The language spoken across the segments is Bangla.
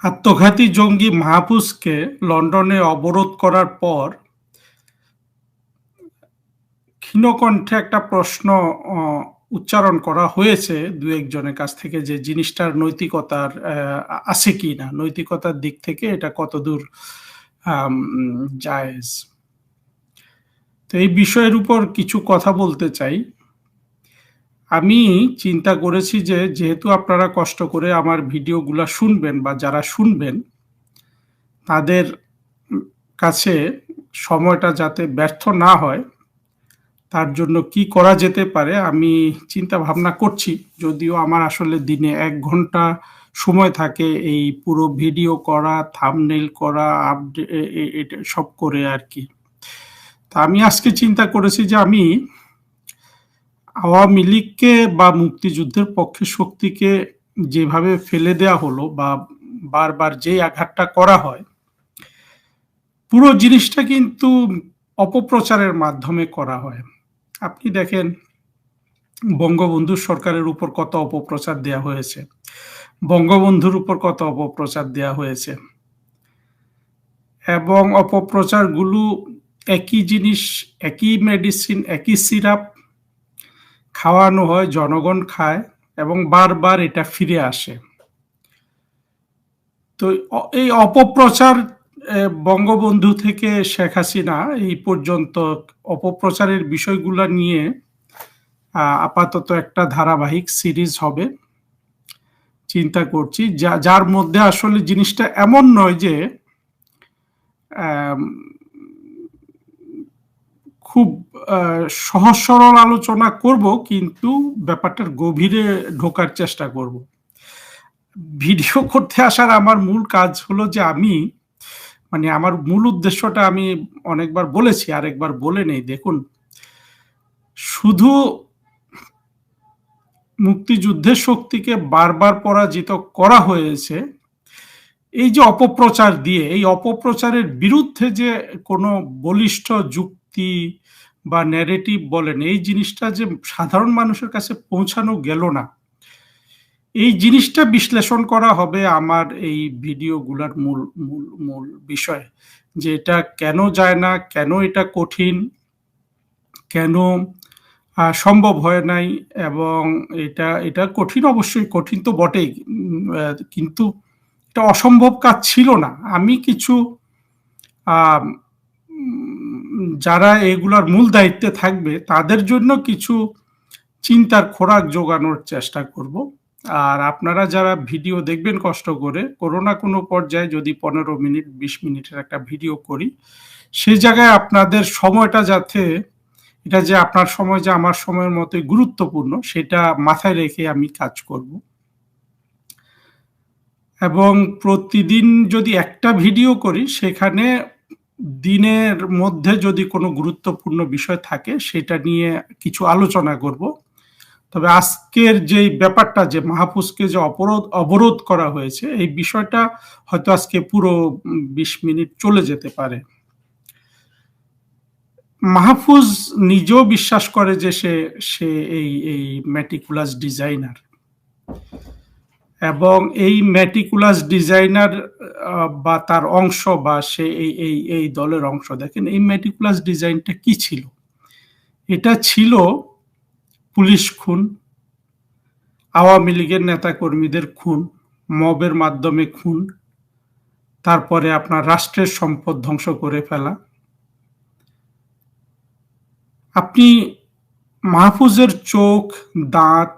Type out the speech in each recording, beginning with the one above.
আত্মঘাতী জঙ্গি মাহফুজকে লন্ডনে অবরোধ করার পর ক্ষীণকণ্ঠে একটা প্রশ্ন অ উচ্চারণ করা হয়েছে ২-১ জনের কাছ থেকে যে জিনিসটার নৈতিকতার আছে কিনা? নৈতিকতার দিক থেকে এটা কতদূর আম জায়েজ? তো এই বিষয়ের উপর কিছু কথা বলতে চাই। আমি চিন্তা করেছি যে যেহেতু আপনারা কষ্ট করে আমার ভিডিওগুলা শুনবেন বা যারা শুনবেন তাদের কাছে সময়টা যাতে ব্যর্থ না হয়, তার জন্য কি করা যেতে পারে আমি চিন্তা ভাবনা করছি। যদিও আমার আসলে দিনে ১ ঘন্টা সময় থাকে এই পুরো ভিডিও করা, থাম্বনেইল করা, আপডে এ এ এটা সব করে আরকি। তো আমি আজকে চিন্তা করেছি যে আমি আওয়ামী লীগকে বা মুক্তিযুদ্ধের পক্ষে শক্তিকে যেভাবে ফেলে দেয়া হলো বা বারবার যেই আঘাতটা করা হয়, পুরো জিনিসটা কিন্তু অপপ্রচারের মাধ্যমে করা হয়। আপনি দেখেন বঙ্গবন্ধু সরকারের উপর কত অপপ্রচার দেয়া হয়েছে। বঙ্গবন্ধুর উপর কত অপপ্রচার দেয়া হয়েছে। এবং অপপ্রচারগুলো একই জিনিস, একই মেডিসিন, একই সিরাপ খাওয়ানো হয়, জনগণ খায় এবং বারবার এটা ফিরে আসে। তো এই অপপ্রচার বঙ্গবন্ধু থেকে শেখ হাসিনা এই পর্যন্ত অপপ্রচারের বিষয়গুলা নিয়ে আপাতত একটা ধারাবাহিক সিরিজ হবে। চিন্তা করছি যার মধ্যে আসলে জিনিসটা এমন নয় যে আম খুব আ সহজ সরল আলোচনা করব কিন্তু ব্যাপারটার গভীরে ঢোকার চেষ্টা করব। ভিডিও করতে আসার আমার মূল কাজ হলো যে আমি মানে আমার মূল উদ্দেশ্যটা আমি অনেকবার বলেছি, আরেকবার বলে নেই। দেখুন, শুধু মুক্তিযুদ্ধের শক্তিকে বারবার পরাজিত করা হয়েছে, এই যে অপপ্রচার দিয়ে, এই অপপ্রচারের বিরুদ্ধে যে কোনো বলিষ্ঠ যুক্তি বা ন্যারেটিভ বলেন, এই জিনিসটা যে সাধারণ মানুষের কাছে পৌঁছানো গেল না। এই জিনিসটা বিশ্লেষণ করা হবে আমার এই ভিডিওগুলার মূল বিষয়। যে এটা কেন যায় না, কেন এটা কঠিন, কেন সম্ভব হয় নাই এবং এটা কঠিন, অবশ্যই কঠিন তো বটেই। কিন্তু এটা অসম্ভব কাজ ছিল না। আমি কিছু আম যারা এগুলার মূল দায়িত্বে থাকবে তাদের জন্য কিছু চিন্তার খোরাক জোগানোর চেষ্টা করব। আর আপনারা যারা ভিডিও দেখবেন কষ্ট করে, কোনো না কোনো পর্যায়ে যদি ১৫ মিনিট ২০ মিনিটের একটা ভিডিও করি, সেই জায়গায় আপনাদের সময়টা যাতে এটা যে আপনার সময় যে আমার সময়ের মতোই গুরুত্বপূর্ণ সেটা মাথায় রেখে আমি কাজ করব। এবং প্রতিদিন যদি একটা ভিডিও করি সেখানে দিনের মধ্যে যদি কোনো গুরুত্বপূর্ণ বিষয় থাকে সেটা নিয়ে কিছু আলোচনা করব। তবে আজকের যেই ব্যাপারটা যে মাহফুজকে যে অবরোধ করা হয়েছে এই বিষয়টা হয়তো আজকে পুরো ২০ মিনিট চলে যেতে পারে। মাহফুজ নিজেও বিশ্বাস করে যে সে এই meticulous ডিজাইনার এবং এই meticulous ডিজাইনার বা তার অংশ বা সে এই দলের অংশ। দেখেন এই meticulous ডিজাইনটা কি ছিল? এটা ছিল পুলিশ খুন, আওয়ামী লীগের নেতাকর্মীদের খুন, মবের মাধ্যমে খুন, তারপরে আপনার রাষ্ট্রের সম্পদ ধ্বংস করে ফেলা। আপনি মাহফুজের চোখ, দাঁত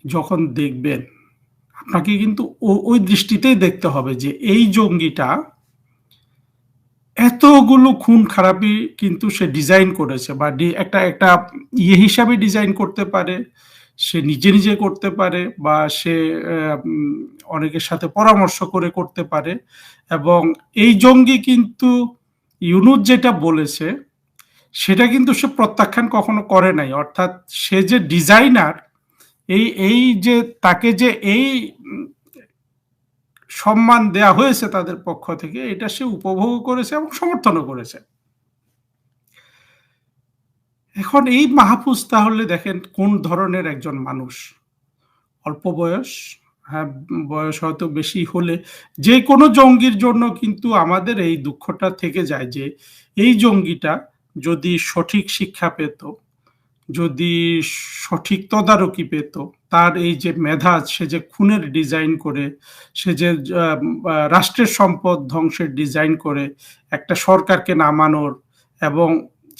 যখন দেখবেন, আপনাকে কিন্তু ওই দৃষ্টিতেই দেখতে হবে যে এই জঙ্গিটা এতগুলো খুন খারাপি কিন্তু সে ডিজাইন করেছে বা একটা হিসাবে ডিজাইন করতে পারে। সে নিজে করতে পারে বা সে অনেকের সাথে পরামর্শ করে করতে পারে এবং এই জঙ্গি কিন্তু ইউনূস যেটা বলেছে, সেটা কিন্তু সে প্রত্যাখ্যান কখনো করে নাই। অর্থাৎ সে যে ডিজাইনার, এই যে তাকে যে এই উম সম্মান দেয়া হয়েছে তাদের পক্ষ থেকে, এটা সে উপভোগও করেছে এবং সমর্থনও করেছে। এখন এই মাহফুজ তাহলে দেখেন কোন ধরনের একজন মানুষ। অল্প বয়স, হ্যাঁ, বয়স হয়তো বেশি হলে যে কোনো জঙ্গির জন্য কিন্তু আমাদের এই দুঃখটা থেকে যায় যে এই জঙ্গিটা যদি সঠিক শিক্ষা পেত, যদি সঠিক তদারকি পেত, তার এই যে মেধা, সে যে খুনের ডিজাইন করে, সে যে রাষ্ট্রের সম্পদ ধ্বংসের ডিজাইন করে একটা সরকারকে নামানোর, এবং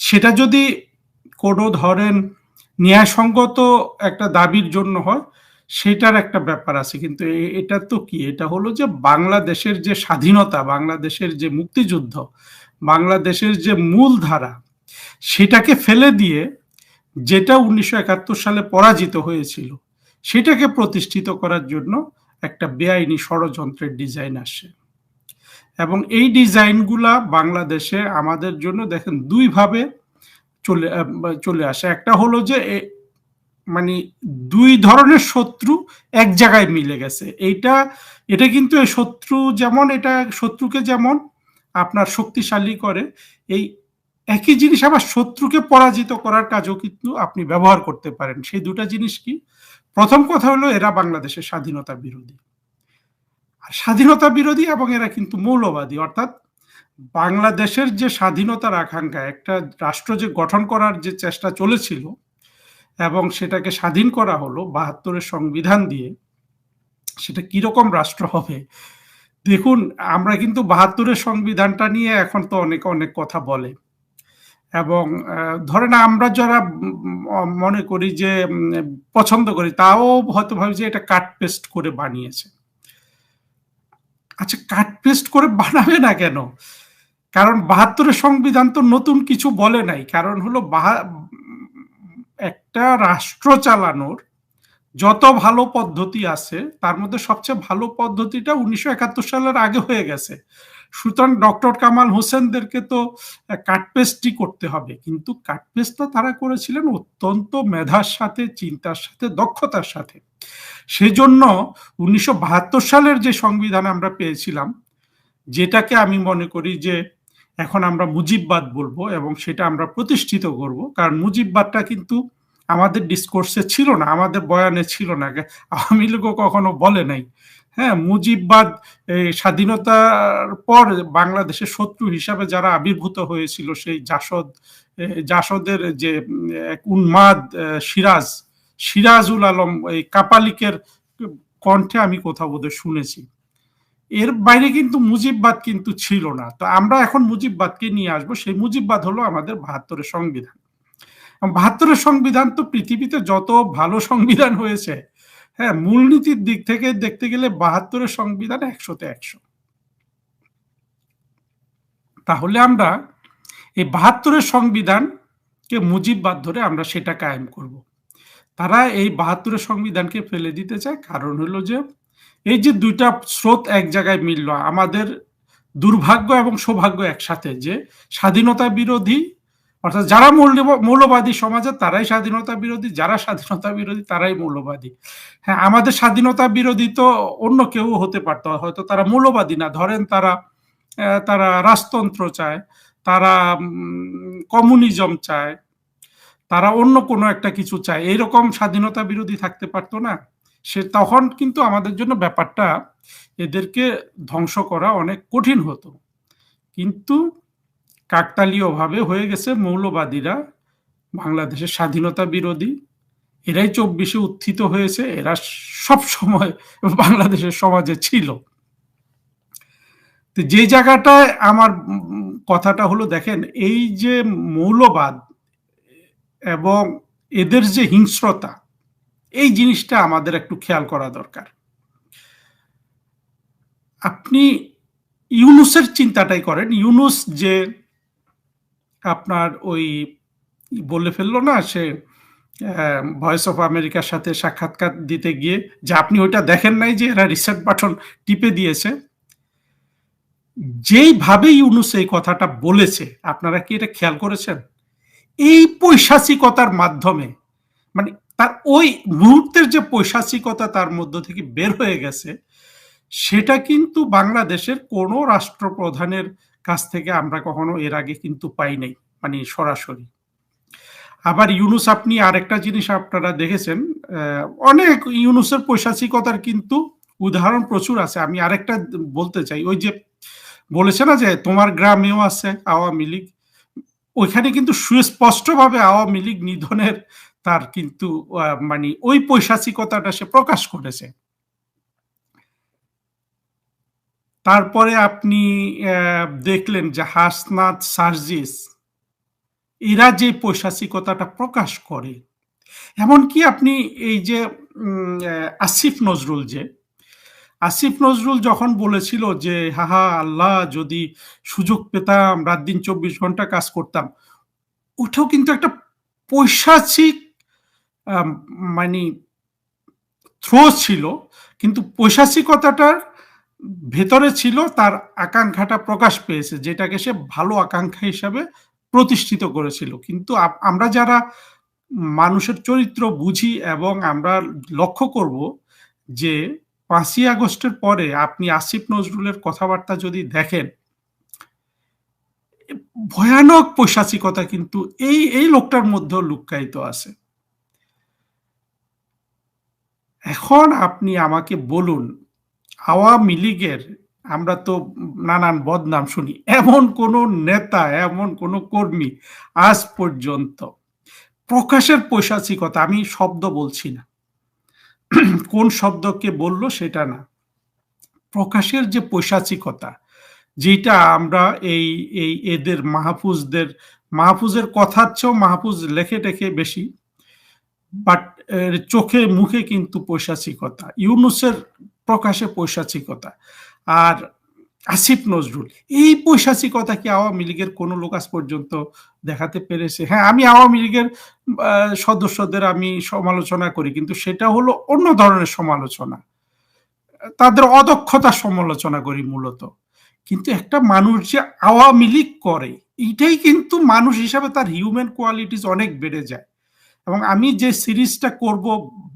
সেটা যদি কোনো ধরেন ন্যায়সঙ্গত একটা দাবির জন্য হয়, সেটার একটা ব্যাপার আছে। কিন্তু এটা তো কি, এটা হলো যে বাংলাদেশের যে স্বাধীনতা, বাংলাদেশের যে মুক্তিযুদ্ধ, বাংলাদেশের যে মূল ধারা, সেটাকে ফেলে দিয়ে যেটা 1971 সালে পরাজিত হয়েছিল সেটাকে প্রতিষ্ঠিত করার জন্য একটা বেআইনি ষড়যন্ত্রের ডিজাইন আসে। এবং এই ডিজাইনগুলা বাংলাদেশে আমাদের জন্য দেখেন দুইভাবে চলে আসে। একটা হলো যে মানে দুই ধরনের শত্রু এক জায়গায় মিলে গেছে। এটা কিন্তু এই শত্রু যেমন, এটা শত্রুকে যেমন আপনার শক্তিশালী করে, এই একই জিনিস আবার শত্রুকে পরাজিত করার কাজও কিন্তু আপনি ব্যবহার করতে পারেন। সেই দুটা জিনিস কি? প্রথম কথা হলো এরা বাংলাদেশের স্বাধীনতা বিরোধী, আর স্বাধীনতা বিরোধী এবং এরা কিন্তু মৌলবাদী। অর্থাৎ বাংলাদেশের যে স্বাধীনতার আকাঙ্ক্ষা, একটা রাষ্ট্র যে গঠন করার যে চেষ্টা চলেছিল এবং সেটাকে স্বাধীন করা হলো ৭২-এর সংবিধান দিয়ে, সেটা কিরকম রাষ্ট্র হবে দেখুন। আমরা কিন্তু ৭২-এর সংবিধানটা নিয়ে এখন তো অনেক অনেক কথা বলে, এবং ধরেন আমরা যারা মনে করি যে পছন্দ করি, তাও হয়তো ভাবি যে এটা কাট পেস্ট করে বানিয়েছে। আচ্ছা, কাট পেস্ট করে বানাবে না কেন? কারণ ৭২-এর সংবিধান তো নতুন কিছু বলে নাই। কারণ হলো একটা রাষ্ট্র চালানোর যত ভালো পদ্ধতি আছে তার মধ্যে সবচেয়ে ভালো পদ্ধতিটা 1971 সালের আগে হয়ে গেছে। সুতরাং ডক্টর কামাল হোসেনদেরকে তো কাটপেস্টই করতে হবে, কিন্তু কাটপেস্টটা তারা করেছিলেন অত্যন্ত মেধার সাথে, চিন্তার সাথে, দক্ষতার সাথে। সেজন্য 1972 সালের যে সংবিধান আমরা পেয়েছিলাম, যেটাকে আমি মনে করি যে এখন আমরা মুজিববাদ বলবো এবং সেটা আমরা প্রতিষ্ঠিত করব। কারণ মুজিববাদটা কিন্তু আমাদের ডিসকোর্সে ছিল না, আমাদের বয়ানে ছিল না, আওয়ামী লীগও কখনো বলে নাই। হ্যাঁ, মুজিববাদ স্বাধীনতার পর বাংলাদেশের শত্রু হিসাবে যারা আবির্ভূত হয়েছিল, সেই জাসদের যে এক উন্মাদ সিরাজুল আলম, এই কাপালিকের কণ্ঠে আমি কোথাও বোধহয় শুনেছি। এর বাইরে কিন্তু মুজিববাদ কিন্তু ছিল না। তো আমরা এখন মুজিববাদকে নিয়ে আসবো। সেই মুজিববাদ হলো আমাদের ৭২-এর সংবিধান। ৭২-এর সংবিধান তো পৃথিবীতে যত ভালো সংবিধান হয়েছে, হ্যাঁ, মূলনীতির দিক থেকে দেখতে গেলে ৭২-এর সংবিধান ১০০-তে ১০০। তাহলে আমরা এই ৭২-এর সংবিধানকে মুজিববাদ ধরে আমরা সেটা কায়েম করব। তারা এই ৭২-এর সংবিধানকে ফেলে দিতে চায়। কারণ হলো যে এই যে দুইটা স্রোত এক জায়গায় মিলল, আমাদের দুর্ভাগ্য এবং সৌভাগ্য একসাথে, যে স্বাধীনতা বিরোধী, অর্থাৎ যারা মৌলবাদী সমাজে তারাই স্বাধীনতা বিরোধী, যারা স্বাধীনতা বিরোধী তারাই মৌলবাদী। হ্যাঁ, আমাদের স্বাধীনতা বিরোধী তো অন্য কেউ হতে পারত, হয়তো তারা মৌলবাদী না, ধরেন তারা রাজতন্ত্র চায়, তারা কমিউনিজম চায়, তারা অন্য কোনো একটা কিছু চায়, এইরকম স্বাধীনতা বিরোধী থাকতে পারতো না? তখন কিন্তু আমাদের জন্য ব্যাপারটা, এদেরকে ধ্বংস করা অনেক কঠিন হতো। কিন্তু কাকতালীয়ভাবে হয়ে গেছে, মৌলবাদীরা বাংলাদেশের স্বাধীনতা বিরোধী, এরাই ২৪-এ উত্থিত হয়েছে, এরা সব সময় বাংলাদেশের সমাজে ছিল। তো যে জায়গাটায় আমার কথাটা হলো, দেখেন এই যে মৌলবাদ এবং এদের যে হিংস্রতা, এই জিনিসটা আমাদের একটু খেয়াল করা দরকার। আপনি ইউনূসের চিন্তাটাই করেন। ইউনূস যে আপনার ওই বলে ফেললো না, সে ভয়েস অফ আমেরিকার সাথে সাক্ষাৎকার দিতে গিয়ে, যে আপনি ওইটা দেখেন নাই যে এরা রিসেট বাটন টিপে দিয়েছে। যেইভাবে ইউনূস এই কথাটা বলেছে, আপনারা কি এটা খেয়াল করেছেন? এই পৈশাচিকতার মাধ্যমে, মানে তার ওই মুহূর্তের যে পৈশাচিকতা তার মধ্য থেকে বের হয়ে গেছে, সেটা কিন্তু বাংলাদেশের কোনো রাষ্ট্রপ্রধানের কাছ থেকে আমরা কখনো এর আগে কিন্তু পাই নাই, মানে সরাসরি। আবার ইউনূস, আপনি আরেকটা জিনিস আপনারা দেখেছেন, অনেক ইউনূসের পৈশাচিকতার কিন্তু উদাহরণ প্রচুর আছে। আমি আরেকটা বলতে চাই। ওই যে বলেছে না যে তোমার গ্রামেও আছে আওয়ামী লীগ। ওইখানে কিন্তু সুস্পষ্টভাবে আওয়ামী লীগ নিধনের তার কিন্তু মানে ওই পৈশাচিকতাটা সে প্রকাশ করেছে। তারপরে আপনি দেখলেন যে হাসনাত, সার্জিস এরা যে পৈশাচিকতাটা প্রকাশ করে, এমনকি আপনি এই যে আসিফ নজরুল আসিফ নজরুল যখন বলেছিল যে হাহা আল্লাহ যদি সুযোগ পেতাম রাত দিন ২৪ ঘন্টা কাজ করতাম, ওটাও কিন্তু একটা পৈশাচিক আম মানে থ্রো ছিল। কিন্তু পৈশাচিকতাটার ভেতরে ছিল তার আকাঙ্ক্ষাটা প্রকাশ পেয়েছে, যেটাকে সে ভালো আকাঙ্ক্ষা হিসাবে প্রতিষ্ঠিত করেছিল। কিন্তু আমরা যারা মানুষের চরিত্র বুঝি এবং আমরা লক্ষ্য করব যে ৫ই আগস্টের পরে আপনি আসিফ নজরুলের কথাবার্তা যদি দেখেন, ভয়ানক পৈশাচিকতা কিন্তু এই লোকটার মধ্যেও লুক্কায়িত আছে। এখন আপনি আমাকে বলুন, আওয়ামী লীগের আমরা তো নানান বদনাম শুনি। এমন কোন নেতা, এমন কোন কর্মী আজ পর্যন্ত প্রকাশের পৈশাচিকতা, আমি শব্দ বলছি না। কোন শব্দকে বলল সেটা না। প্রকাশের যে পৈশাচিকতা, যেটা আমরা এই এই এদের মাহফুজের কথার চেয়েও মাহফুজ লেখে টেখে বেশি, বাট চোখে মুখে কিন্তু পৈশাচিকতা। ইউনুসের প্রকাশে পৈশাচিকতা। আর আসিফ নজরুল, এই পৈশাচিকতা কি আওয়ামী লীগের কোনো লোক আজ পর্যন্ত দেখাতে পেরেছে? হ্যাঁ, আমি আওয়ামী লীগের সদস্যদের আমি সমালোচনা করি, কিন্তু সেটা হলো অন্য ধরনের সমালোচনা। তাদের অদক্ষতার সমালোচনা করি মূলত। কিন্তু একটা মানুষ যে আওয়ামী লীগ করে, এইটাই কিন্তু মানুষ হিসাবে তার হিউম্যান কোয়ালিটিস অনেক বেড়ে যায়। এবং আমি যে সিরিজটা করব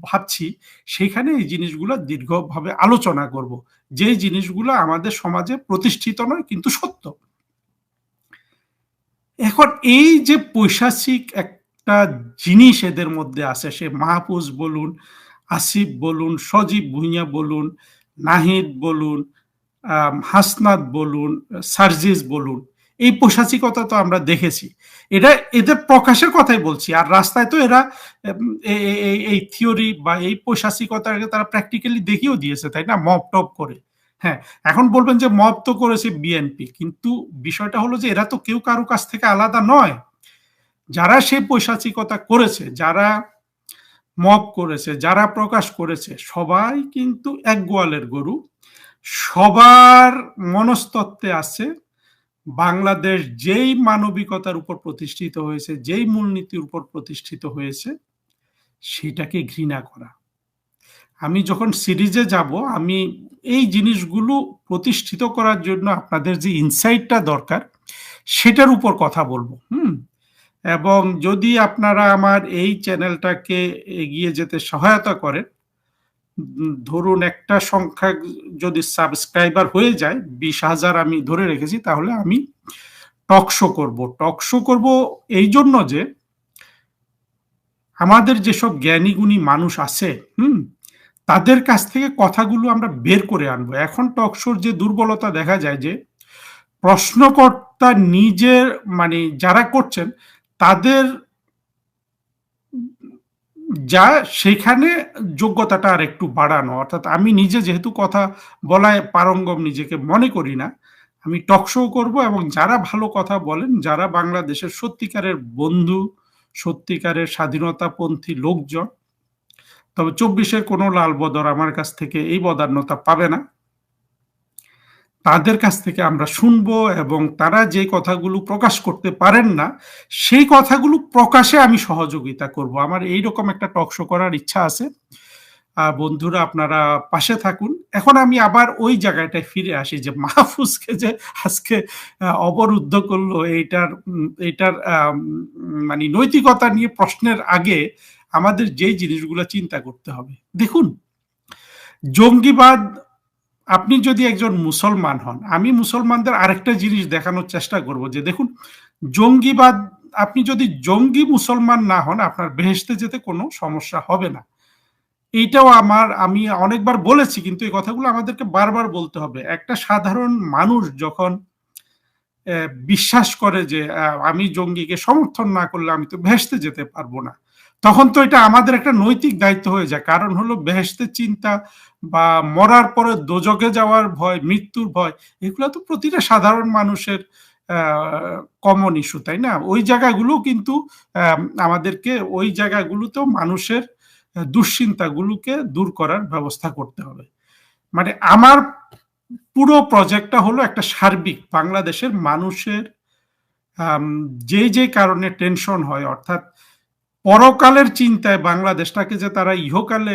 ভাবছি, সেখানে এই জিনিসগুলো দীর্ঘভাবে আলোচনা করব, যে জিনিসগুলো আমাদের সমাজে প্রতিষ্ঠিত নয় কিন্তু সত্য। এখন এই যে পৈশাচিক একটা জিনিস এদের মধ্যে আছে, সে মাহফুজ বলুন, আসিফ বলুন, সজীব ভুঁইয়া বলুন, নাহিদ বলুন, হাসনাত বলুন, সার্জিস বলুন, এই পৈশাচিকতা তো আমরা দেখেছি। এটা এদের প্রকাশের কথাই বলছি। আর রাস্তায় তো এরা এই থিওরি বা এই পৈশাচিকতাকে তারা প্র্যাকটিক্যালি দেখিয়েও দিয়েছে, তাই না? মব টপ করে। হ্যাঁ, এখন বলবেন যে মব তো করেছে বিএনপি, কিন্তু বিষয়টা হলো যে এরা তো কেউ কারো কাছ থেকে আলাদা নয়। যারা সেই পৈশাচিকতা করেছে, যারা মব করেছে, যারা প্রকাশ করেছে, সবাই কিন্তু এক গোয়ালের গরু। সবার মনস্তত্ত্বে আছে বাংলাদেশ যেই মানবিকতার উপর প্রতিষ্ঠিত হয়েছে, যেই মূলনীতির উপর প্রতিষ্ঠিত হয়েছে, সেটাকে ঘৃণা করা। আমি যখন সিরিজে যাব, আমি এই জিনিসগুলো প্রতিষ্ঠিত করার জন্য আপনাদের যে ইনসাইটটা দরকার, সেটার উপর কথা বলবো। এবং যদি আপনারা আমার এই চ্যানেলটাকে এগিয়ে যেতে সহায়তা করেন, ধরুন একটা সংখ্যা যদি সাবস্ক্রাইবার হয়ে যায়, ২০,০০০ আমি ধরে রেখেছি, তাহলে আমি টক শো করব। টক শো করব এই জন্য যে আমাদের যেসব জ্ঞানী গুণী মানুষ আছে, তাদের কাছ থেকে কথাগুলো আমরা বের করে আনবো। এখন টক শোর যে দুর্বলতা দেখা যায় যে প্রশ্নকর্তা নিজের মানে যারা করছেন তাদের যা সেখানে যোগ্যতাটা আর একটু বাড়ানো। অর্থাৎ আমি নিজে যেহেতু কথা বলায় পারঙ্গম নিজেকে মনে করি না, আমি টক শো করবো এবং যারা ভালো কথা বলেন, যারা বাংলাদেশের সত্যিকারের বন্ধু, সত্যিকারের স্বাধীনতাপন্থী লোকজন, তবে ২৪-এর কোনো লাল বদর আমার কাছ থেকে এই বদান্যতা পাবে না। তাদের কাছ থেকে আমরা শুনবো এবং তারা যে কথাগুলো প্রকাশ করতে পারেন না, সেই কথাগুলো প্রকাশে আমি সহযোগিতা করব। আমার এইরকম একটা টক শো করার ইচ্ছা আছে। বন্ধুরা, আপনারা পাশে থাকুন। এখন আমি আবার ওই জায়গাটায় ফিরে আসি যে মাহফুজকে যে আজকে অবরুদ্ধ করলো, এইটার মানে নৈতিকতা নিয়ে প্রশ্নের আগে আমাদের যেই জিনিসগুলো চিন্তা করতে হবে। দেখুন, জঙ্গিবাদ, আপনি যদি একজন মুসলমান হন, আমি মুসলমানদের আরেকটা জিনিস দেখানোর চেষ্টা করব যে দেখুন, জঙ্গিবাদ, আপনি যদি জঙ্গি মুসলমান না হন, আপনার বেহেশতে যেতে কোনো সমস্যা হবে না। এইটাও আমি অনেকবার বলেছি, কিন্তু এই কথাগুলো আমাদেরকে বারবার বলতে হবে। একটা সাধারণ মানুষ যখন বিশ্বাস করে যে আমি জঙ্গিকে সমর্থন না করলে আমি তো বেহেশতে যেতে পারবো না, তখন তো এটা আমাদের একটা নৈতিক দায়িত্ব হয়ে যায়। কারণ হলো বেহেশতের চিন্তা বা মরার পরে দোজখে যাওয়ার ভয়, মৃত্যুর ভয়, এগুলো তো প্রতিটা সাধারণ মানুষের কমন ইস্যু, তাই না? ওই জায়গাগুলো কিন্তু আমাদেরকে ওই জায়গাগুলোতেও মানুষের দুশ্চিন্তাগুলোকে দূর করার ব্যবস্থা করতে হবে। মানে আমার পুরো প্রজেক্টটা হলো একটা সার্বিক বাংলাদেশের মানুষের যে যে কারণে টেনশন হয়, অর্থাৎ পরকালের চিন্তায় বাংলাদেশটাকে যে তারা ইহকালে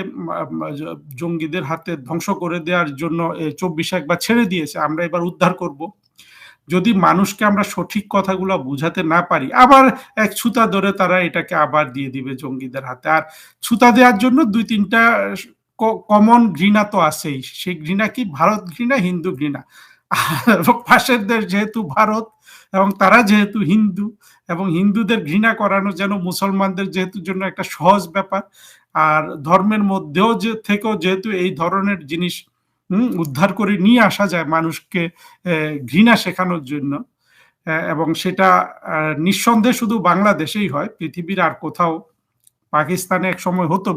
জঙ্গিদের হাতে ধ্বংস করে দেওয়ার জন্য 24 একবার ছেড়ে দিয়েছে, আমরা এবার উদ্ধার করব। যদি মানুষকে আমরা সঠিক কথাগুলো বুঝাতে না পারি, আবার এক ছুতা ধরে তারা এটাকে আবার দিয়ে দিবে জঙ্গিদের হাতে। আর ছুতা দেওয়ার জন্য দুই তিনটা কমন ঘৃণা তো আছেই। সেই ঘৃণা কি? ভারত ঘৃণা, হিন্দু ঘৃণা। পাশের দেশ যেহেতু ভারত এবং তারা যেহেতু হিন্দু, এবং হিন্দুদের ঘৃণা করানো যেন মুসলমানদের যেহেতু জন্য একটা সহজ ব্যাপার, আর ধর্মের মধ্যেও থেকেও যেহেতু এই ধরনের জিনিস উদ্ধার করে নিয়ে আসা যায় মানুষকে ঘৃণা শেখানোর জন্য, এবং সেটা নিঃসন্দেহে শুধু বাংলাদেশেই হয়, পৃথিবীর আর কোথাও, পাকিস্তানে এক সময় হতো,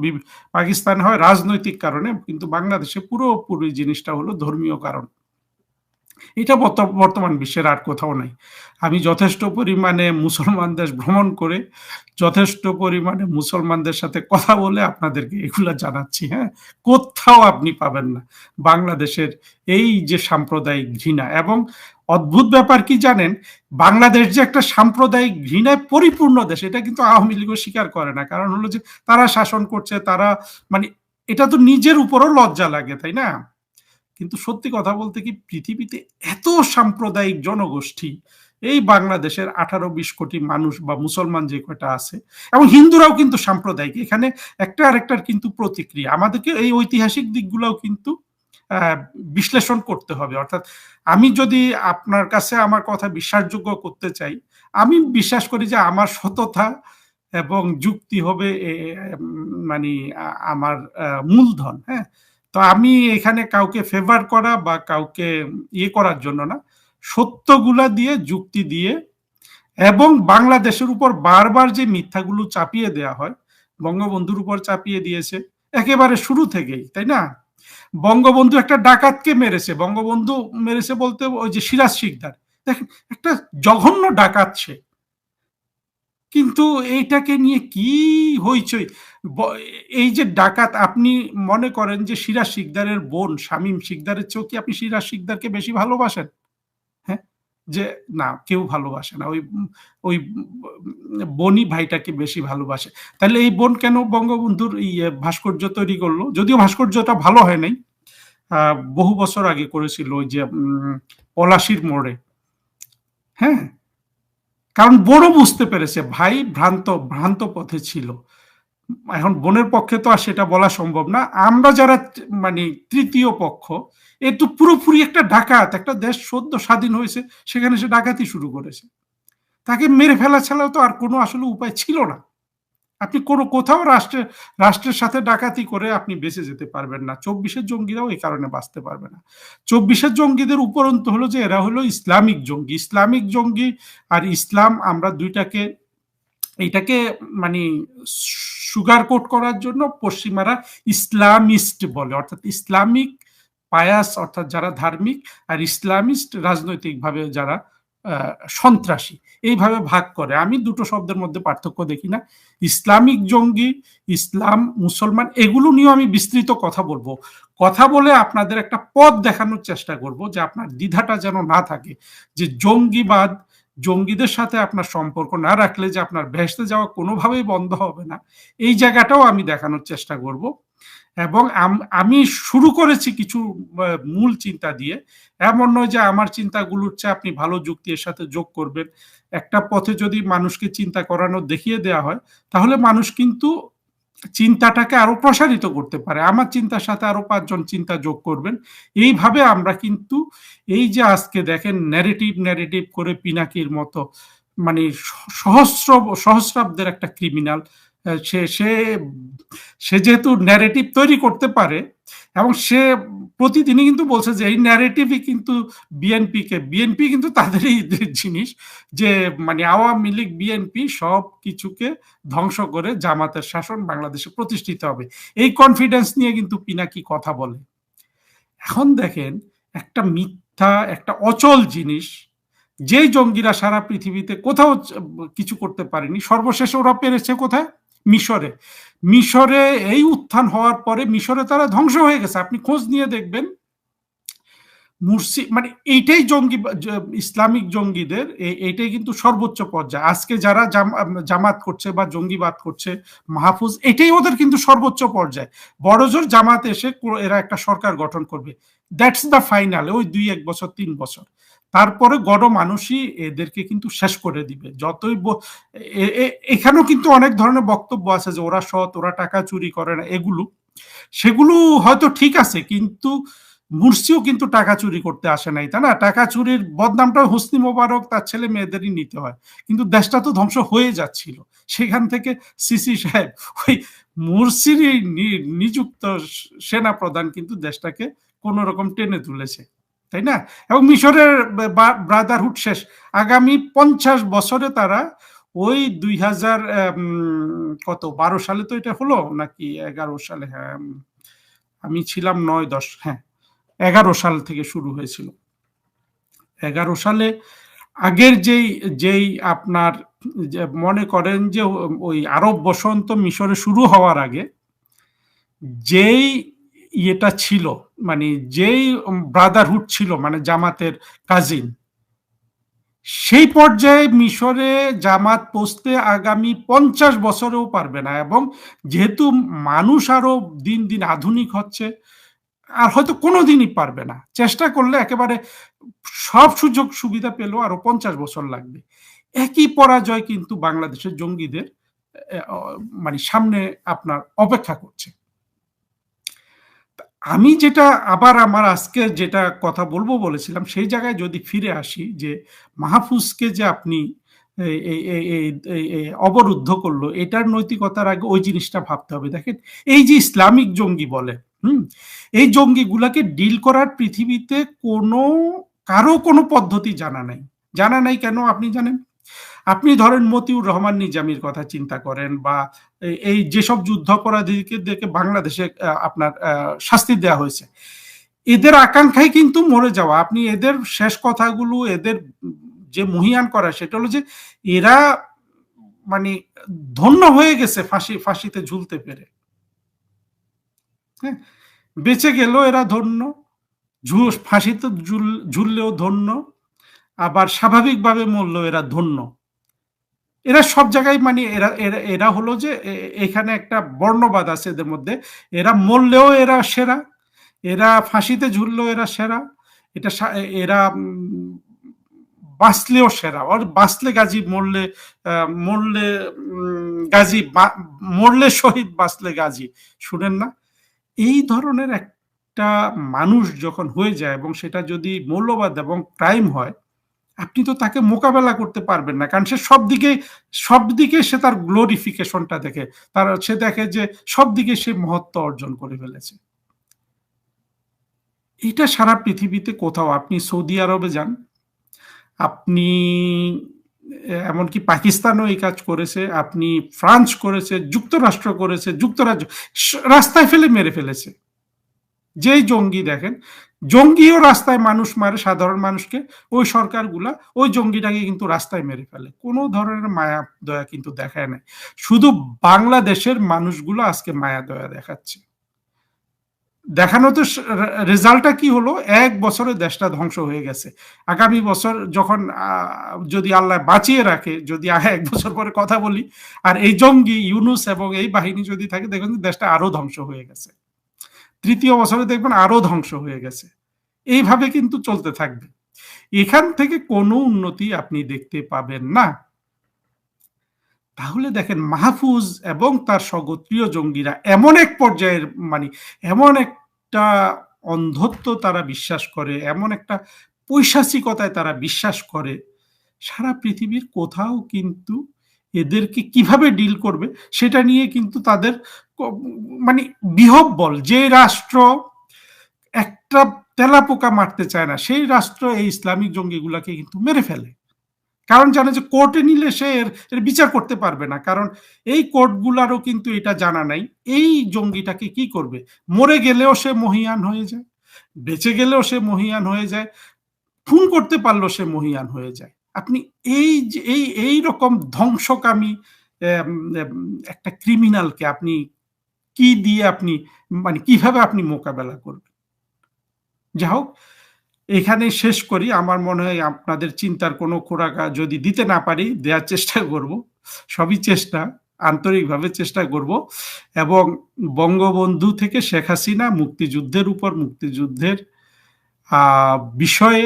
পাকিস্তানে হয় রাজনৈতিক কারণে, কিন্তু বাংলাদেশে পুরোপুরি জিনিসটা হলো ধর্মীয় কারণ। এটা বর্তমান বিশ্বের আর কোথাও নাই। আমি যথেষ্ট পরিমাণে মুসলমান দেশ ভ্রমণ করে, যথেষ্ট পরিমাণে মুসলমানদের সাথে কথা বলে আপনাদেরকে এগুলা জানাচ্ছি। হ্যাঁ, কোথাও আপনি পাবেন না বাংলাদেশের এই যে সাম্প্রদায়িক ঘৃণা। এবং অদ্ভুত ব্যাপার কি জানেন, বাংলাদেশ যে একটা সাম্প্রদায়িক ঘৃণায় পরিপূর্ণ দেশ, এটা কিন্তু আওয়ামী লীগও স্বীকার করে না। কারণ হলো যে তারা শাসন করছে, তারা মানে এটা তো নিজের উপরও লজ্জা লাগে, তাই না? কিন্তু সত্যি কথা বলতে কি, পৃথিবীতে এত সাম্প্রদায়িক জনগোষ্ঠী, এই বাংলাদেশের 18-20 কোটি মানুষ বা মুসলমান যে কয়টা আছে, এবং হিন্দুরাও কিন্তু সাম্প্রদায়িক, এখানে একটা আরেকটার কিন্তু প্রতিক্রিয়া। আমাদেরকে এই ঐতিহাসিক দিকগুলোও কিন্তু বিশ্লেষণ করতে হবে। অর্থাৎ আমি যদি আপনার কাছে আমার কথা বিশ্বাসযোগ্য করতে চাই, আমি বিশ্বাস করি যে আমার সততা এবং যুক্তি হবে মানে আমার মূলধন। হ্যাঁ, তো আমি এখানে কাউকে ফেভার করা বা কাউকে ইয়ে করার জন্য না, সত্যগুলা দিয়ে, যুক্তি দিয়ে, এবং বাংলাদেশের উপর বারবার যে মিথ্যাগুলো চাপিয়ে দেয়া হয়, বঙ্গবন্ধুর উপর চাপিয়ে দিয়েছে একেবারে শুরু থেকেই, তাই না? বঙ্গবন্ধু একটা ডাকাতকে মেরেছে, বঙ্গবন্ধু মেরেছে বলতে ওই যে সিরাজ শিকদার, দেখেন একটা জঘন্য ডাকাত সে, কিন্তু এইটাকে নিয়ে কি হইচই। এই যে ডাকাত, আপনি মনে করেন যে সিরাজ শিকদারের বোন শামীম শিকদারের চেয়েও কি আপনি সিরাজ শিকদারকে বেশি ভালোবাসেন? হ্যাঁ, যে না, কেউ ভালোবাসে না, ওই ওই বনি ভাইটাকে বেশি ভালোবাসে। তাহলে এই বোন কেন বঙ্গবন্ধুর ভাস্কর্য তৈরি করলো? যদিও ভাস্কর্যটা ভালো হয় নাই, বহু বছর আগে করেছিল ওই যে পলাশির মোড়ে। হ্যাঁ, কারণ বোনও বুঝতে পেরেছে ভাই ভ্রান্ত ভ্রান্ত পথে ছিল। এখন বোনের পক্ষে তো আর সেটা বলা সম্ভব না। আমরা যারা মানে তৃতীয় পক্ষ, এ তো পুরোপুরি একটা ডাকাত, একটা দেশ সদ্য স্বাধীন হয়েছে, সেখানে সে ডাকাতি শুরু করেছে। তাকে মেরে ফেলা ছাড়াও তো আর কোনো আসলে উপায় ছিল না। আপনি কোনো কোথাও রাষ্ট্রের সাথে ডাকাতি করে আপনি বেঁচে যেতে পারবেন না। 24-এর জঙ্গিরাও এই কারণে বাঁচতে পারবে না। 24-এর জঙ্গিদের উপরন্তু হলো যে এরা হলো ইসলামিক জঙ্গি। ইসলামিক জঙ্গি আর ইসলাম, আমরা দুইটাকে এইটাকে মানে সুগার কোট করার জন্য পশ্চিমারা ইসলামিস্ট বলে, অর্থাৎ ইসলামিক পায়াস, অর্থাৎ যারা ধার্মিক, আর ইসলামিস্ট রাজনৈতিকভাবে যারা সন্ত্রাসী, এইভাবে ভাগ করে। আমি দুটো শব্দের মধ্যে পার্থক্য দেখি না। ইসলামিক জঙ্গি, ইসলাম, মুসলমান, এগুলো নিয়েও আমি বিস্তৃত কথা বলবো। কথা বলে আপনাদের একটা পথ দেখানোর চেষ্টা করব, যে আপনার দ্বিধাটা যেন না থাকে, যে জঙ্গিবাদ, জঙ্গিদের সাথে আপনার সম্পর্ক না রাখলে যে আপনার ভেস্তে যাওয়া কোনোভাবেই বন্ধ হবে না, এই জায়গাটাও আমি দেখানোর চেষ্টা করব। এবং আমি শুরু করেছি কিছু মূল চিন্তা দিয়ে। এমন নয় যে আমার চিন্তাগুলোর চেয়ে আপনি ভালো যুক্তি এর সাথে যোগ করবেন। একটা পথে যদি মানুষকে চিন্তা করানো দেখিয়ে দেওয়া হয়, তাহলে মানুষ কিন্তু চিন্তাটাকে আরো প্রসারিত করতে পারে। আমার চিন্তার সাথে আরো 5 জন চিন্তা যোগ করবেন। এইভাবে আমরা কিন্তু এই যে আজকে দেখেন ন্যারেটিভ করে পিনাকির মতো মানে সহস্রাব্দের একটা ক্রিমিনাল সে সে সে যেহেতু ন্যারেটিভ তৈরি করতে পারে এবং সে প্রতিদিনই কিন্তু বলছে যে এই ন্যারেটিভই কিন্তু বিএনপি কিন্তু তাদেরই জিনিস যে মানে আওয়ামী লীগ বিএনপি সব কিছুকে ধ্বংস করে জামাতের শাসন বাংলাদেশে প্রতিষ্ঠিত হবে। এই কনফিডেন্স নিয়ে কিন্তু পিনাকি কথা বলে। এখন দেখেন একটা মিথ্যা, একটা অচল জিনিস, যেই জঙ্গিরা সারা পৃথিবীতে কোথাও কিছু করতে পারেনি, সর্বশেষে ওরা পেরেছে কোথায়? মিশরে। মিশরে এই উত্থান হওয়ার পরে মিশরে তারা ধ্বংস হয়ে গেছে। আপনি খোঁজ নিয়ে দেখবেন মুরসি মানে এইটাই জঙ্গি ইসলামিক জঙ্গিদের এইটাই কিন্তু সর্বোচ্চ পর্যায়ে। আজকে যারা জামাত করছে বা জঙ্গিবাদ করছে, মাহফুজ, এটাই ওদের কিন্তু সর্বোচ্চ পর্যায়ে। বড়জোর জামাত এসে এরা একটা সরকার গঠন করবে, দ্যাটস দ্য ফাইনাল। ওই ২-১ বছর ৩ বছর তারপরে গণমানুষই এদেরকে কিন্তু শেষ করে দিবে। যতই এখানেও কিন্তু অনেক ধরনের বক্তব্য আছে যে ওরা সৎ, ওরা টাকা চুরি করে না, সেগুলো হয়তো ঠিক আছে, কিন্তু মুরসিও কিন্তু টাকা চুরি করতে আসে নাই, তাই না? টাকা চুরির বদনামটা হোসনি মোবারক তার ছেলে মেয়েদেরই নিতে হয়, কিন্তু দেশটা তো ধ্বংস হয়ে যাচ্ছিল। সেখান থেকে সিসি সাহেব ওই মুরসিরই নিযুক্ত সেনা প্রধান কিন্তু দেশটাকে কোন রকম টেনে তুলেছে, তাই না? এবং মিশরের ব্রাদারহুড শেষ। আগামী ৫০ বছরে তারা ওই ২০০০ কত ১২ সালে তো এটা হলো নাকি ১১ সালে, হ্যাঁ আমি ছিলাম ৯-১০, হ্যাঁ ১১ সাল থেকে শুরু হয়েছিল। ১১ সালে আগের যেই আপনার মনে করেন যে ওই আরব বসন্ত মিশরে শুরু হওয়ার আগে যেই ইয়েটা ছিল, মানে যেই ব্রাদারহুড ছিল, মানে জামাতের কাজিন, সেই পর্যায়ে মিশরে জামাত পৌঁছতে আগামী ৫০ বছরেও পারবে না। এবং যেহেতু মানুষ আরো দিন দিন আধুনিক হচ্ছে, আর হয়তো কোনোদিনই পারবে না। চেষ্টা করলে একেবারে সব সুযোগ সুবিধা পেলেও আরো ৫০ বছর লাগবে। একই পরাজয় কিন্তু বাংলাদেশের জঙ্গিদের মানে সামনে আপনার অপেক্ষা করছে। আমি যেটা আবার আমার আজকে যেটা কথা বলবো বলেছিলাম, সেই জায়গায় যদি ফিরে আসি যে মাহফুজকে যে আপনি অবরুদ্ধ করলো, এটার নৈতিকতার আগে ওই জিনিসটা ভাবতে হবে। দেখেন এই যে ইসলামিক জঙ্গি বলে, এই জঙ্গিগুলাকে ডিল করার পৃথিবীতে কারো কোনো পদ্ধতি জানা নাই। জানা নাই কেন আপনি জানেন? আপনি ধরেন মতিউর রহমান নিজামীর কথা চিন্তা করেন, বা এই যেসব যুদ্ধাপরাধীকে দেখে বাংলাদেশে আপনার শাস্তি দেওয়া হয়েছে, এদের আকাঙ্ক্ষাই কিন্তু মরে যাওয়া। আপনি এদের শেষ কথাগুলো, এদের যে মহিয়ান করা, সেটা হলো যে এরা মানে ধন্য হয়ে গেছে ফাঁসিতে ঝুলতে পেরে। হ্যাঁ, বেঁচে গেল এরা ধন্য, ফাঁসিতে ঝুললেও ধন্য, আবার স্বাভাবিকভাবে মরল এরা ধন্য। এরা সব জায়গায় মানে এরা এরা এরা হলো যে এখানে একটা বর্ণবাদ আছে এদের মধ্যে। এরা মরলেও এরা সেরা, এরা ফাঁসিতে ঝুললেও এরা সেরা, এটা এরা বাঁচলেও সেরা। আর বাঁচলে গাজী, মরলে গাজী, মরলে শহীদ, বাঁচলে গাজী, শুনেন না? এই ধরনের একটা মানুষ যখন হয়ে যায় এবং সেটা যদি মৌলবাদ এবং ক্রাইম হয়, আপনি তো তাকে মোকাবেলা করতে পারবেন না, কারণ সে সব দিকে সে তার গ্লোরিফিকেশনটা দেখে, সে দেখে যে সব দিকে সে মহত্ব অর্জন করে ফেলেছে। এটা সারা পৃথিবীতে কোথাও, আপনি সৌদি আরবে যান, আপনি এমনকি পাকিস্তানও এই কাজ করেছে, আপনি ফ্রান্স করেছে, যুক্তরাষ্ট্র করেছে, যুক্তরাজ্য রাস্তায় ফেলে মেরে ফেলেছে। যেই জঙ্গি দেখেন, জঙ্গিও রাস্তায় মানুষ মারে, সাধারণ মানুষকে, ওই সরকারগুলা ওই জঙ্গিটাকে কিন্তু রাস্তায় মেরে ফেলে, কোনো ধরনের মায়া দয়া কিন্তু দেখায় নাই। শুধু বাংলাদেশের মানুষগুলো আজকে মায়া দয়া দেখাচ্ছে। দেখানো তো রেজাল্টটা কি হলো? ১ বছরে দেশটা ধ্বংস হয়ে গেছে। আগামী বছর যখন যদি আল্লাহ বাঁচিয়ে রাখে, যদি ১ বছর পরে কথা বলি, আর এই জঙ্গি ইউনূস এবং এই বাহিনী যদি থাকে, দেখবেন দেশটা আরো ধ্বংস হয়ে গেছে। ৩য় বছরে দেখবেন আরো ধ্বংস হয়ে গেছে। এইভাবে কিন্তু চলতে থাকবে। এখান থেকে কোনো উন্নতি আপনি দেখতে পাবেন না। তাহলে দেখেন মাহফুজ এবং তার স্বগোত্রীয় জঙ্গিরা এমন এক পর্যায়ের মানে এমন একটা অন্ধত্ব তারা বিশ্বাস করে, এমন একটা পৈশাচিকতায় তারা বিশ্বাস করে, সারা পৃথিবীর কোথাও কিন্তু এদেরকে কিভাবে ডিল করবে সেটা নিয়ে কিন্তু তাদের মানে বিহব্বল। যে রাষ্ট্র একটা তেলাপোকা মারতে চায় না সেই রাষ্ট্র এই ইসলামিক জঙ্গিগুলাকে কিন্তু মেরে ফেলে। কারণ জানে যে কোর্টে নিলে সে এর বিচার করতে পারবে না, কারণ এই কোর্টগুলারও কিন্তু এটা জানা নাই এই জঙ্গিটাকে কি করবে। মরে গেলেও সে মহিয়ান হয়ে যায়, বেঁচে গেলেও সে মহিয়ান হয়ে যায়, খুন করতে পারলেও সে মহিয়ান হয়ে যায়। আপনি এই যে এই রকম ধ্বংসকামী একটা ক্রিমিনালকে আপনি কি দিয়ে আপনি মানে কিভাবে আপনি মোকাবেলা করবেন। যা হোক, এখানে শেষ করি। আমার মনে হয় আপনাদের চিন্তার কোনো খোরাক যদি দিতে না পারি, দেওয়ার চেষ্টা করব। সবই চেষ্টা, আন্তরিকভাবে চেষ্টা করব। এবং বঙ্গবন্ধু থেকে শেখ হাসিনা, মুক্তিযুদ্ধের উপর, মুক্তিযুদ্ধের বিষয়ে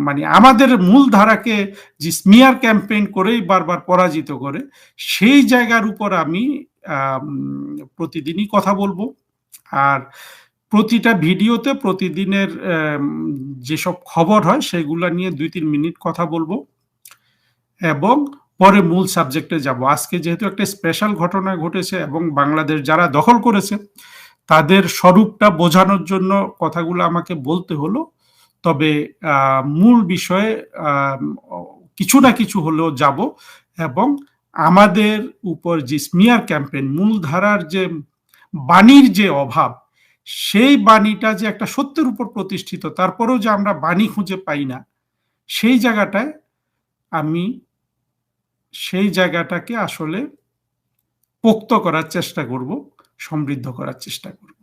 মানে আমাদের মূল ধারাকে যে স্মিয়ার ক্যাম্পেইন করেই বারবার পরাজিত করে, সেই জায়গার উপর আমি প্রতিদিনই কথা বলবো। আর প্রতিটা ভিডিওতে প্রতিদিনের যেসব খবর হয় সেগুলো নিয়ে 2-3 মিনিট কথা বলবো এবং পরে মূল সাবজেক্টে যাব। আজকে যেহেতু একটা স্পেশাল ঘটনা ঘটেছে এবং বাংলাদেশ যারা দখল করেছে তাদের স্বরূপটা বোঝানোর জন্য কথাগুলো আমাকে বলতে হলো। তবে মূল বিষয়ে কিছু না কিছু হলেও যাব এবং আমাদের উপর যে স্মিয়ার ক্যাম্পেইন, মূলধারার যে বাণীর যে অভাব, সেই বাণীটা যে একটা সত্যের উপর প্রতিষ্ঠিত, তারপরেও যে আমরা বাণী খুঁজে পাই না, সেই জায়গাটায় আমি সেই জায়গাটাকে আসলে পোক্ত করার চেষ্টা করব, সমৃদ্ধ করার চেষ্টা করব।